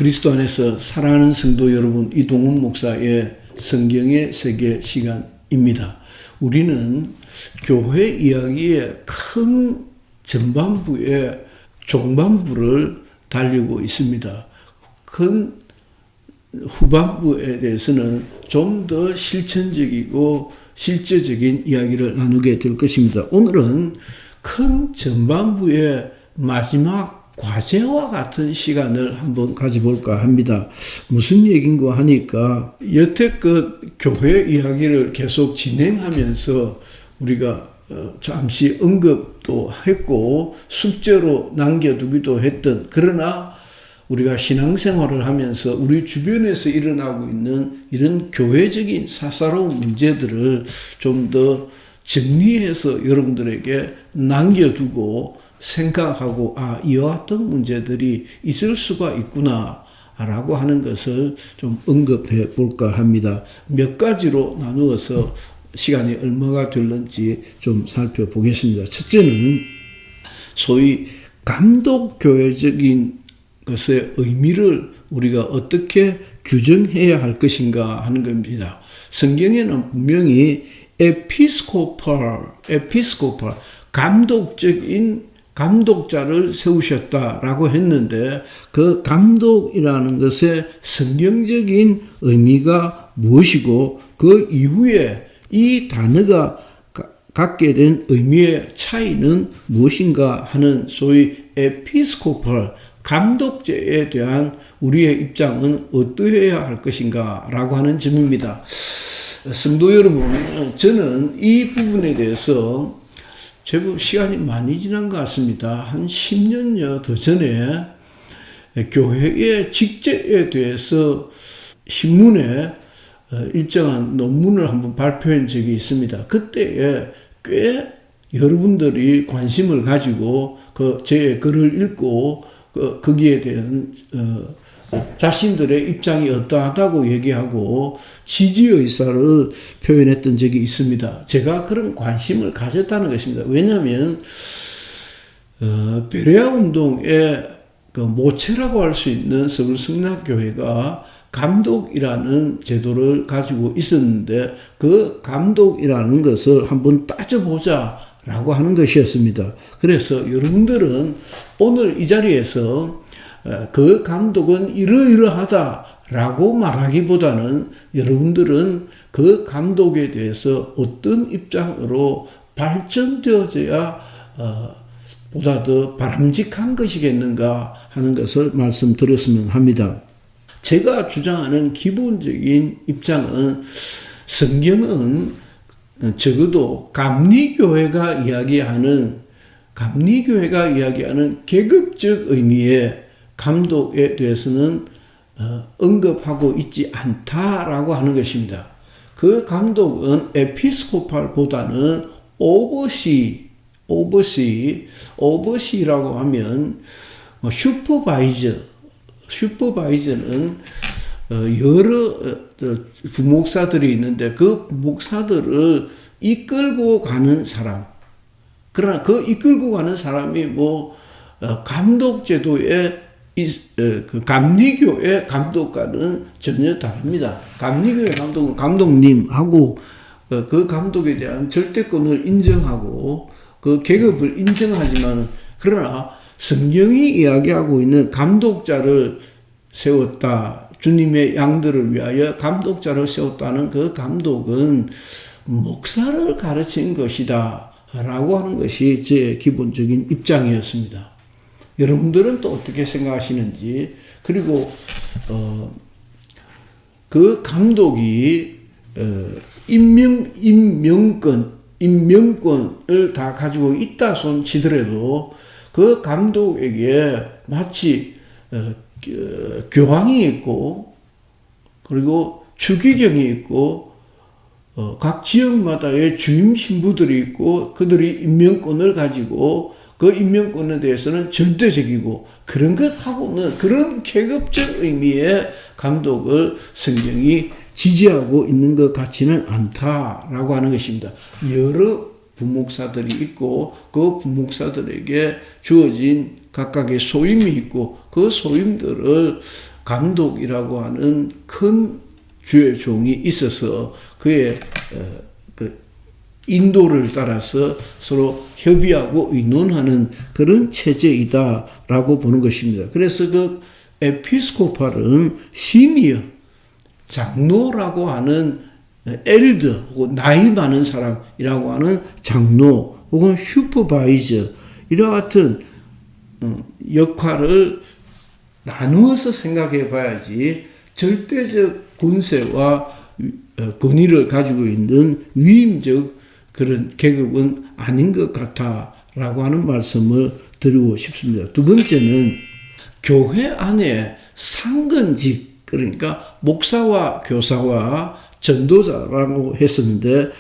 그리스도 안에서 사랑하는 성도 여러분, 이동훈 목사의 성경의 세계 시간입니다. 우리는 교회 이야기의 큰 전반부에 종반부를 달리고 있습니다. 큰 후반부에 대해서는 좀 더 실천적이고 실제적인 이야기를 나누게 될 것입니다. 오늘은 큰 전반부의 마지막 과제와 같은 시간을 한번 가져볼까 합니다. 무슨 얘기인가 하니까 여태껏 교회 이야기를 계속 진행하면서 우리가 잠시 언급도 했고 숙제로 남겨두기도 했던, 그러나 우리가 신앙생활을 하면서 우리 주변에서 일어나고 있는 이런 교회적인 사사로운 문제들을 좀 더 정리해서 여러분들에게 남겨두고 생각하고, 이와 같은 문제들이 있을 수가 있구나 라고 하는 것을 좀 언급해 볼까 합니다. 몇 가지로 나누어서 시간이 얼마가 될는지 좀 살펴보겠습니다. 첫째는 소위 감독교회적인 것의 의미를 우리가 어떻게 규정해야 할 것인가 하는 겁니다. 성경에는 분명히 에피스코팔, 감독자를 세우셨다라고 했는데, 그 감독이라는 것의 성경적인 의미가 무엇이고, 그 이후에 이 단어가 갖게 된 의미의 차이는 무엇인가 하는 소위 에피스코팔, 감독제에 대한 우리의 입장은 어떠해야 할 것인가 라고 하는 점입니다. 성도 여러분, 저는 이 부분에 대해서 제법 시간이 많이 지난 것 같습니다. 한 10년여 더 전에 교회의 직제에 대해서 신문에 일정한 논문을 한번 발표한 적이 있습니다. 그때에 꽤 여러분들이 관심을 가지고 제 글을 읽고 거기에 대한 자신들의 입장이 어떠하다고 얘기하고 지지 의사를 표현했던 적이 있습니다. 제가 그런 관심을 가졌다는 것입니다. 왜냐하면 베레아 운동의 모체라고 할 수 있는 서울성락교회가 감독이라는 제도를 가지고 있었는데, 그 감독이라는 것을 한번 따져보자 라고 하는 것이었습니다. 그래서 여러분들은 오늘 이 자리에서 그 감독은 이러이러하다 라고 말하기보다는 여러분들은 그 감독에 대해서 어떤 입장으로 발전되어져야 보다 더 바람직한 것이겠는가 하는 것을 말씀드렸으면 합니다. 제가 주장하는 기본적인 입장은, 성경은 적어도 감리교회가 이야기하는 계급적 의미의 감독에 대해서는 언급하고 있지 않다라고 하는 것입니다. 그 감독은 에피스코팔보다는 오버시라고 하면 슈퍼바이저는 여러 부목사들이 있는데 그 부목사들을 이끌고 가는 사람. 그러나 그 이끌고 가는 사람이 감독제도의 감리교의 감독과는 전혀 다릅니다. 감리교의 감독은 감독님하고 그 감독에 대한 절대권을 인정하고 그 계급을 인정하지만, 그러나 성경이 이야기하고 있는 감독자를 세웠다, 주님의 양들을 위하여 감독자를 세웠다는 그 감독은 목사를 가르친 것이다 라고 하는 것이 제 기본적인 입장이었습니다. 여러분들은 또 어떻게 생각하시는지, 그리고 그 감독이 임명권을 다 가지고 있다 손 치더라도 그 감독에게 마치 교황이 있고, 그리고 추기경이 있고, 각 지역마다의 주임 신부들이 있고, 그들이 임명권을 가지고 그 임명권에 대해서는 절대적이고, 그런 것하고는 그런 계급적 의미의 감독을 성경이 지지하고 있는 것 같지는 않다라고 하는 것입니다. 여러 부목사들이 있고 그 부목사들에게 주어진 각각의 소임이 있고 그 소임들을 감독이라고 하는 큰 주의 종이 있어서 그의 그 인도를 따라서 서로 협의하고 의논하는 그런 체제이다라고 보는 것입니다. 그래서 그 에피스코팔은 시니어, 장로라고 하는 엘더, 혹은 나이 많은 사람이라고 하는 장로, 혹은 슈퍼바이저, 이와 같은 역할을 나누어서 생각해 봐야지 절대적 권세와 권위를 가지고 있는 위임적 그런 계급은 아닌 것 같다라고 하는 말씀을 드리고 싶습니다. 두 번째는 교회 안에 상근직, 그러니까 목사와 교사와 전도자라고 했었는데,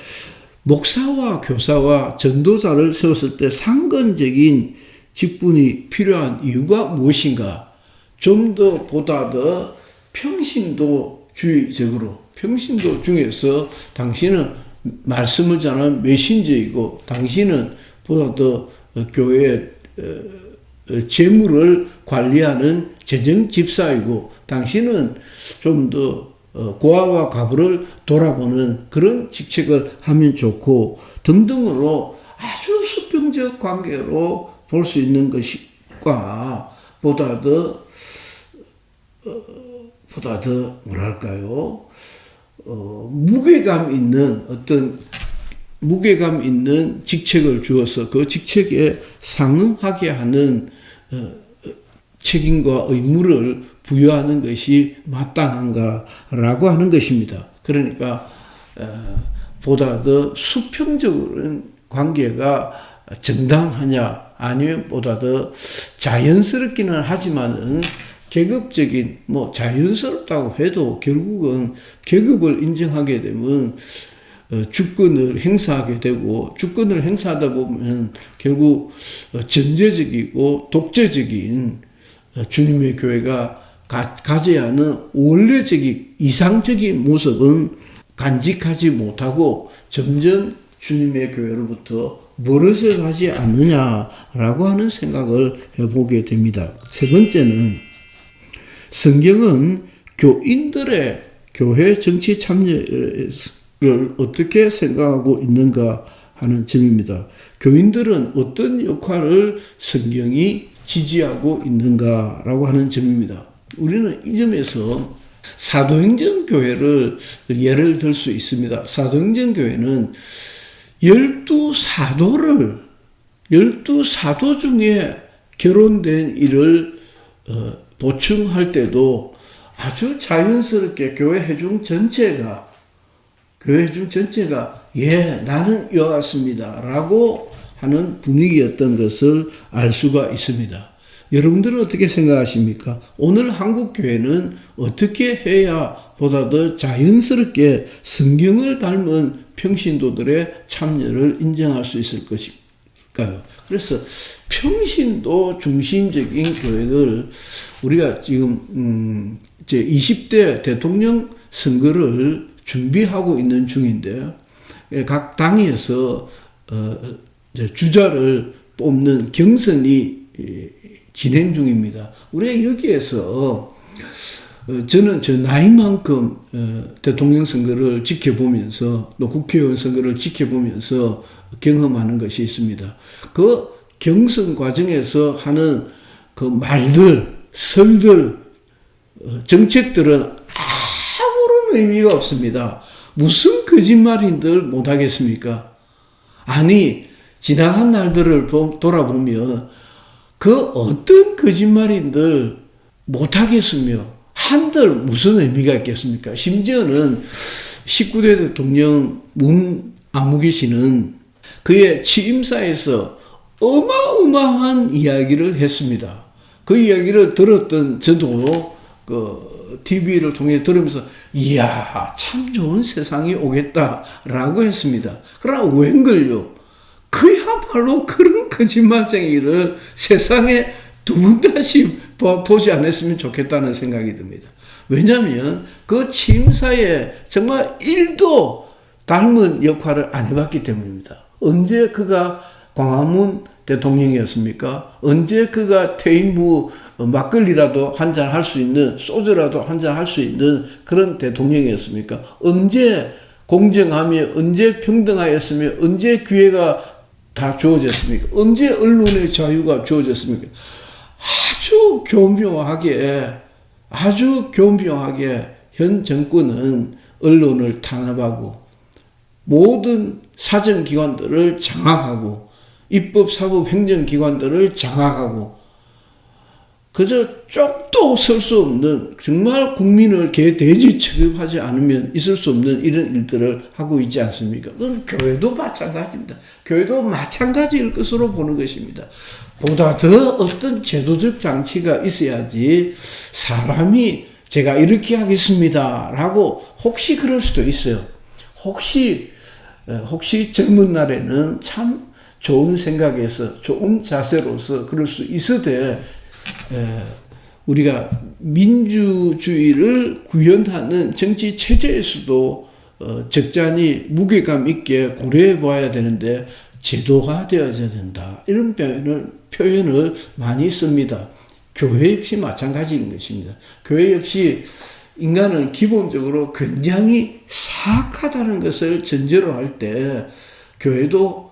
목사와 교사와 전도자를 세웠을 때 상근적인 직분이 필요한 이유가 무엇인가? 좀 더 보다 더 평신도주의적으로, 평신도 중에서 당신은 말씀을 전하는 메신저이고, 당신은 보다 더 교회의 재물을 관리하는 재정 집사이고, 당신은 좀 더 고아와 과부를 돌아보는 그런 직책을 하면 좋고 등등으로 아주 수평적 관계로 볼 수 있는 것과 보다 더 뭐랄까요, 무게감 있는 직책을 주어서 그 직책에 상응하게 하는 책임과 의무를 부여하는 것이 마땅한가라고 하는 것입니다. 그러니까 보다 더 수평적인 관계가 정당하냐, 아니면 보다 더 자연스럽기는 하지만은 계급적인, 자연스럽다고 해도 결국은 계급을 인정하게 되면 주권을 행사하게 되고, 주권을 행사하다 보면 결국 전제적이고 독재적인 주님의 교회가 가져야 하는 원래적인 이상적인 모습은 간직하지 못하고 점점 주님의 교회로부터 멀어져 가지 않느냐라고 하는 생각을 해보게 됩니다. 세 번째는 성경은 교인들의 교회 정치 참여를 어떻게 생각하고 있는가 하는 점입니다. 교인들은 어떤 역할을 성경이 지지하고 있는가라고 하는 점입니다. 우리는 이 점에서 사도행전 교회를 예를 들 수 있습니다. 사도행전 교회는 12사도 중에 결혼된 일을 보충할 때도 아주 자연스럽게 교회 회중 전체가 나는 이와 같습니다 라고 하는 분위기였던 것을 알 수가 있습니다. 여러분들은 어떻게 생각하십니까? 오늘 한국 교회는 어떻게 해야 보다 더 자연스럽게 성경을 닮은 평신도들의 참여를 인정할 수 있을 것일까요? 그래서 평신도 중심적인 교회를 우리가 지금 제 20대 대통령 선거를 준비하고 있는 중인데, 각 당에서 주자를 뽑는 경선이 진행 중입니다. 우리가 여기에서 저는 저 나이만큼 대통령 선거를 지켜보면서 또 국회의원 선거를 지켜보면서 경험하는 것이 있습니다. 그 경선 과정에서 하는 그 말들, 설들, 정책들은 아무런 의미가 없습니다. 무슨 거짓말인들 못하겠습니까? 아니, 지나간 날들을 돌아보면 그 어떤 거짓말인들 못하겠으며 한들 무슨 의미가 있겠습니까? 심지어는 19대 대통령 문아무개 씨는 그의 취임사에서 어마어마한 이야기를 했습니다. 그 이야기를 들었던 저도 TV를 통해 들으면서 이야, 참 좋은 세상이 오겠다라고 했습니다. 그러나 웬걸요? 그야말로 그런 거짓말쟁이를 세상에 두 번 다시 보지 않았으면 좋겠다는 생각이 듭니다. 왜냐하면 그 취임사에 정말 1도 닮은 역할을 안 해봤기 때문입니다. 언제 그가 광화문 대통령이었습니까? 언제 그가 퇴임 후 막걸리라도 한잔 할 수 있는, 소주라도 한잔 할 수 있는 그런 대통령이었습니까? 언제 공정하며, 언제 평등하였으며, 언제 기회가 다 주어졌습니까? 언제 언론의 자유가 주어졌습니까? 아주 교묘하게 현 정권은 언론을 탄압하고 모든 사정기관들을 장악하고 입법, 사법, 행정기관들을 장악하고 그저 쪽도 설 수 없는, 정말 국민을 개돼지 취급하지 않으면 있을 수 없는 이런 일들을 하고 있지 않습니까? 그건 교회도 마찬가지입니다. 교회도 마찬가지일 것으로 보는 것입니다. 보다 더 어떤 제도적 장치가 있어야지 사람이 제가 이렇게 하겠습니다 라고 혹시 그럴 수도 있어요. 혹시 젊은 날에는 참 좋은 생각에서, 좋은 자세로서 그럴 수 있어도 우리가 민주주의를 구현하는 정치 체제에서도 적잖이 무게감 있게 고려해 봐야 되는데 제도화되어야 된다. 이런 표현을 많이 씁니다. 교회 역시 마찬가지인 것입니다. 교회 역시 인간은 기본적으로 굉장히 사악하다는 것을 전제로 할 때 교회도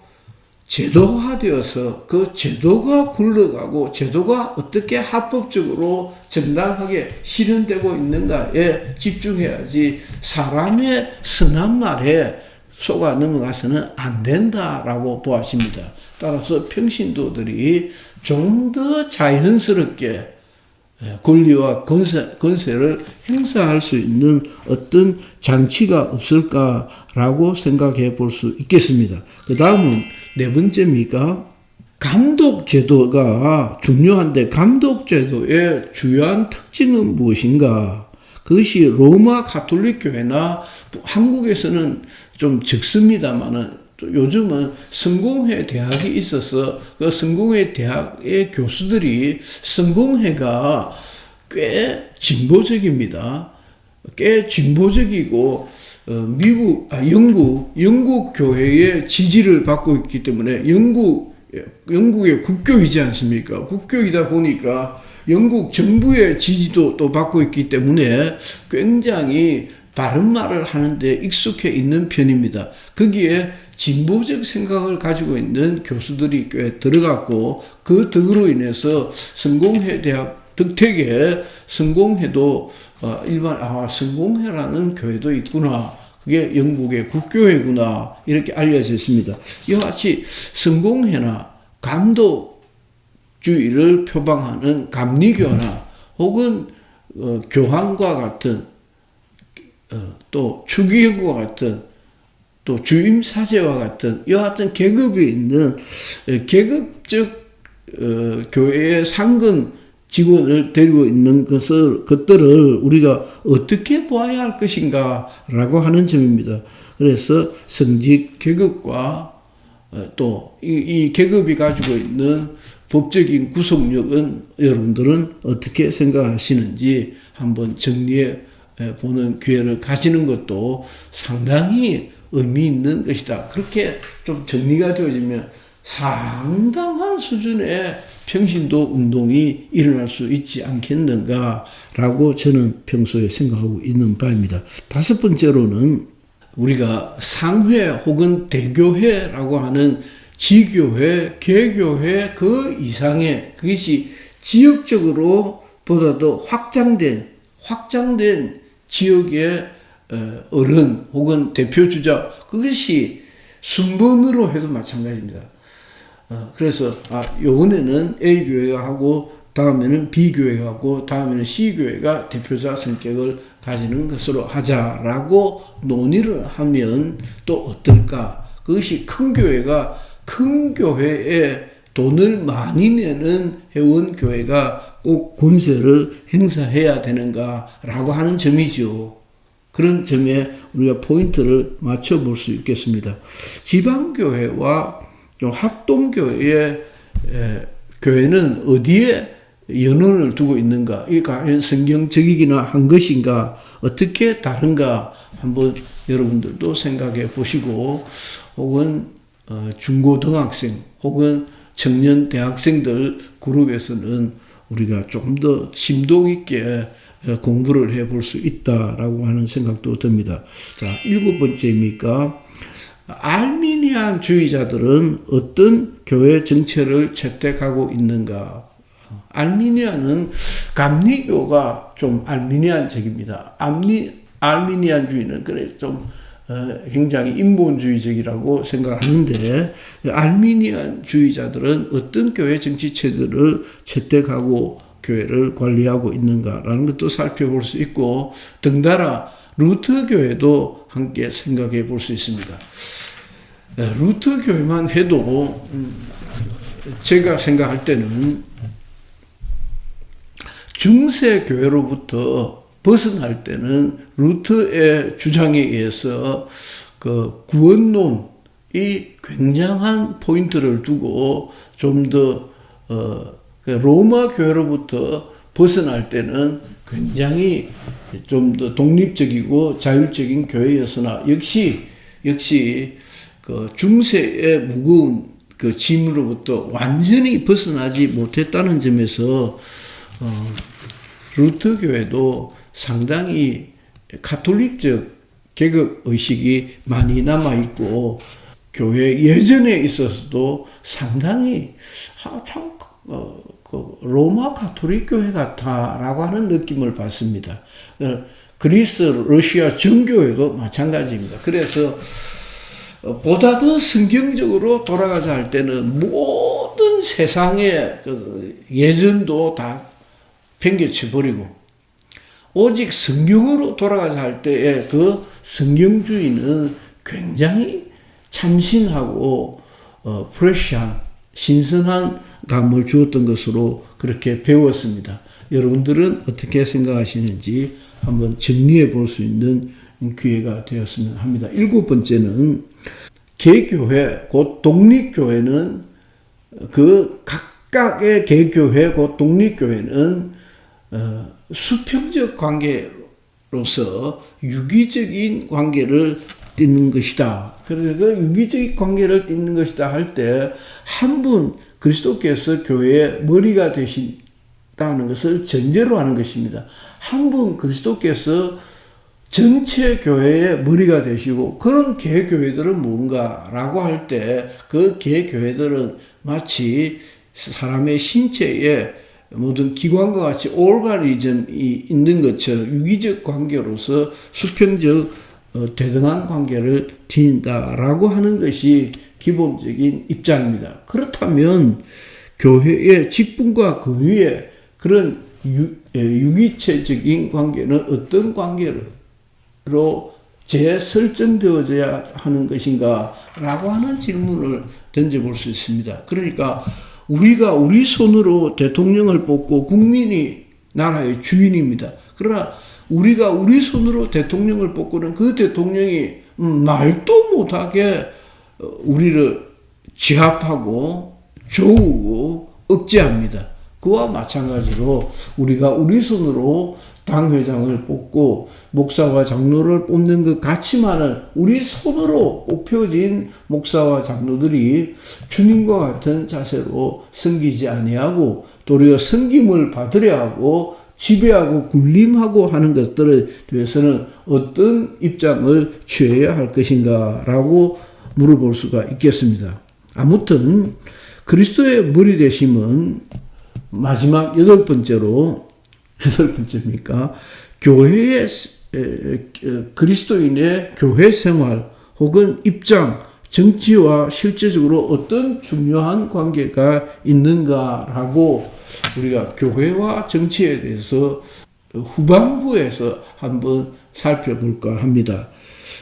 제도화되어서 그 제도가 굴러가고 제도가 어떻게 합법적으로 정당하게 실현되고 있는가에 집중해야지 사람의 선한 말에 속아 넘어가서는 안 된다라고 보아십니다. 따라서 평신도들이 좀 더 자연스럽게 권리와 권세를 행사할 수 있는 어떤 장치가 없을까라고 생각해 볼 수 있겠습니다. 그 다음은 네 번째입니까? 감독제도가 중요한데 감독제도의 주요한 특징은 무엇인가? 그것이 로마 가톨릭 교회나 한국에서는 좀 적습니다만은 요즘은 성공회 대학이 있어서 그 성공회 대학의 교수들이 성공회가 꽤 진보적입니다. 꽤 진보적이고 영국 교회의 지지를 받고 있기 때문에 영국의 국교이지 않습니까? 국교이다 보니까 영국 정부의 지지도 또 받고 있기 때문에 굉장히 바른 말을 하는데 익숙해 있는 편입니다. 거기에 진보적 생각을 가지고 있는 교수들이 꽤 들어갔고 그 덕으로 인해서 성공회 대학 덕택에 성공회도 성공회라는 교회도 있구나. 그게 영국의 국교회구나. 이렇게 알려져 있습니다. 이와 같이 성공회나 감독주의를 표방하는 감리교나 혹은 교황과 같은 또 추기경과 같은 또 주임사제와 같은 이와 같은 계급이 있는 계급적 교회의 상근 직원을 데리고 있는 것들을 우리가 어떻게 보아야 할 것인가라고 하는 점입니다. 그래서 성직 계급과 또 이 계급이 가지고 있는 법적인 구속력은 여러분들은 어떻게 생각하시는지 한번 정리해 보는 기회를 가지는 것도 상당히 의미 있는 것이다. 그렇게 좀 정리가 되어지면 상당한 수준의 평신도 운동이 일어날 수 있지 않겠는가라고 저는 평소에 생각하고 있는 바입니다. 다섯 번째로는 우리가 상회 혹은 대교회라고 하는 지교회, 개교회 그 이상의 그것이 지역적으로 보다도 확장된 지역의 어른 혹은 대표주자 그것이 순번으로 해도 마찬가지입니다. 그래서 요번에는 A교회가 하고 다음에는 B교회가 하고 다음에는 C교회가 대표자 성격을 가지는 것으로 하자라고 논의를 하면 또 어떨까? 그것이 큰 교회가 큰 교회에 돈을 많이 내는 회원교회가 꼭 권세를 행사해야 되는가라고 하는 점이죠. 그런 점에 우리가 포인트를 맞춰볼 수 있겠습니다. 지방교회와 합동교회의 교회는 어디에 연원을 두고 있는가? 이게 과연 성경적이기나 한 것인가? 어떻게 다른가? 한번 여러분들도 생각해 보시고 혹은 중고등학생 혹은 청년 대학생들 그룹에서는 우리가 조금 더 심도 있게 공부를 해볼 수 있다라고 하는 생각도 듭니다. 자, 7번째입니까? 알미니안주의자들은 어떤 교회 정체를 채택하고 있는가? 알미니안은 감리교가 좀 알미니안적입니다. 알미니안주의는 그래 좀 굉장히 인본주의적이라고 생각하는데, 알미니안주의자들은 어떤 교회 정치체들을 채택하고 교회를 관리하고 있는가라는 것도 살펴볼 수 있고, 덩달아 루터 교회도 함께 생각해 볼 수 있습니다. 루터 교회만 해도 제가 생각할 때는 중세 교회로부터 벗어날 때는 루터의 주장에 의해서 그 구원론이 굉장한 포인트를 두고 좀 더 로마 교회로부터 벗어날 때는 굉장히 좀 더 독립적이고 자율적인 교회였으나 역시 그 중세의 무거운 그 짐으로부터 완전히 벗어나지 못했다는 점에서 루터 교회도 상당히 가톨릭적 계급 의식이 많이 남아 있고, 교회 예전에 있어서도 상당히 참 로마 가톨릭 교회 같다라고 하는 느낌을 받습니다. 그리스, 러시아 정교회도 마찬가지입니다. 그래서 보다 더 성경적으로 돌아가자 할 때는 모든 세상의 예전도 다 팽개쳐버리고 오직 성경으로 돌아가자 할 때의 그 성경주의는 굉장히 참신하고 프레시한 신선한 감을 주었던 것으로 그렇게 배웠습니다. 여러분들은 어떻게 생각하시는지 한번 정리해 볼 수 있는 기회가 되었으면 합니다. 7번째는 개교회, 곧 독립교회는 그 각각의 개교회, 곧 독립교회는 수평적 관계로서 유기적인 관계를 띠는 것이다. 그래서 그 유기적 관계를 띠는 것이다 할 때 한 분 그리스도께서 교회의 머리가 되신다는 것을 전제로 하는 것입니다. 한 분 그리스도께서 전체 교회의 머리가 되시고, 그런 개교회들은 뭔가라고 할 때 그 개교회들은 마치 사람의 신체에 모든 기관과 같이 오르가니즘이 있는 것처럼 유기적 관계로서 수평적 대등한 관계를 지닌다라고 하는 것이 기본적인 입장입니다. 그렇다면 교회의 직분과 그 위에 그런 유기체적인 관계는 어떤 관계로 재설정되어져야 하는 것인가 라고 하는 질문을 던져볼 수 있습니다. 그러니까 우리가 우리 손으로 대통령을 뽑고 국민이 나라의 주인입니다. 그러나 우리가 우리 손으로 대통령을 뽑고는 그 대통령이 말도 못하게 우리를 제압하고 조우고 억제합니다. 그와 마찬가지로 우리가 우리 손으로 당회장을 뽑고 목사와 장로를 뽑는 것 같지만은 우리 손으로 뽑혀진 목사와 장로들이 주님과 같은 자세로 섬기지 아니하고 도리어 섬김을 받으려 하고 지배하고 군림하고 하는 것들에 대해서는 어떤 입장을 취해야 할 것인가 라고 물어볼 수가 있겠습니다. 아무튼 그리스도의 머리 되심은 마지막 8번째입니까? 교회의 그리스도인의 교회 생활 혹은 입장, 정치와 실제적으로 어떤 중요한 관계가 있는가라고 우리가 교회와 정치에 대해서 후반부에서 한번 살펴볼까 합니다.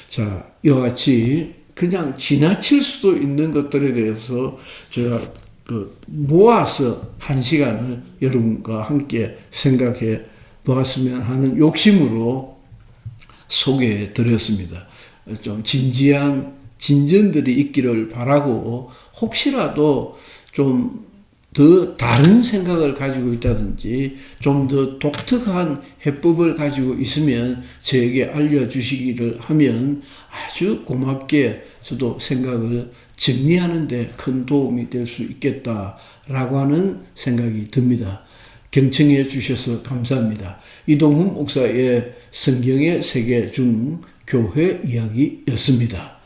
자, 이와 같이 그냥 지나칠 수도 있는 것들에 대해서 제가 모아서 한 시간을 여러분과 함께 생각해 보았으면 하는 욕심으로 소개해 드렸습니다. 좀 진지한 진전들이 있기를 바라고, 혹시라도 좀 더 다른 생각을 가지고 있다든지 좀 더 독특한 해법을 가지고 있으면 저에게 알려주시기를 하면 아주 고맙게 저도 생각을 정리하는 데 큰 도움이 될 수 있겠다라고 하는 생각이 듭니다. 경청해 주셔서 감사합니다. 이동훈 목사의 성경의 세계 중 교회 이야기였습니다.